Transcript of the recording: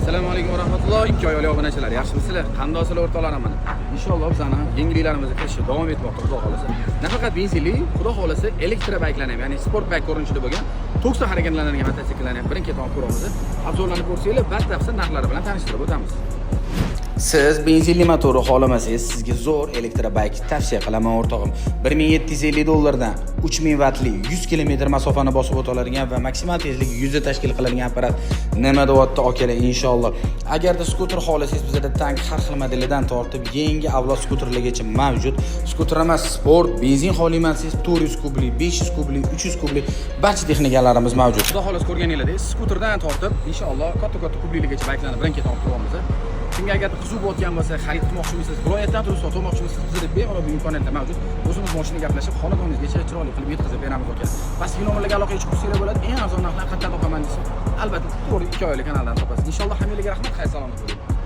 Assalomu alaykum va rahmatullohi. 2 oylik obunachilar, yaxshimisizlar? Qandoysizlar o'rtoqlarim mana. Inshaalloh bizani yengilliklarimizni qilishni davom etmoqda, xudo xolasa. Nafaqat benzinli, xudo xolasa elektrobayklar ham, ya'ni sport bayk ko'rinishida bo'lgan to'ksa harakatlanadigan mototsikllarni ham birin-ketin olib ko'ramiz. Obzorlarni ko'rsanglar, batafsil narxlari bilan tanishtirib o'tamiz. Siz benzinli motorni xohlamasangiz, sizga zo'r elektrobayk tavsiya qilaman o'rtog'im. $1750 3000 wattli 100 km masofani bosib o'ta oladigan va maksimal tezligi 100 ta tashkil qiladigan apparat nima deyapti akalar inshaalloh. Agarda skuter xohlasangiz, bizda tank har xil modelidan tortib yangi avlod skuterlargacha mavjud. Skuter emas, sport, benzin xohlaymansiz 400 kubli, 500 kubli, 300 kubli barcha texnikalarimiz mavjud. Xudo xolos ko'rganinglardek, skuterdan tortib inshaalloh katta bayklarigacha bayklarni birin-ketin olib ko'ramiz. Kimga agar qiziq bo'layotgan bo'lsa, xarid qilmoqchimisiz, viloyatdan turib sotib olmoqchimisiz, bizda bemalol bu imkoniyatlar mavjud. O'zimiz mashina gaplashib, xonadoningizgacha chiroyli qilib yetkazib beramiz aka. Pastki nomerlarga aloqaga chiqib tursanglar bo'ladi. Eng arzon narxlar qayerdan topaman desa, albatta to'g'ri 2 oylik kanaldan topasiz. Inshaalloh hammalarga rahmat, xayr salomat bo'ling.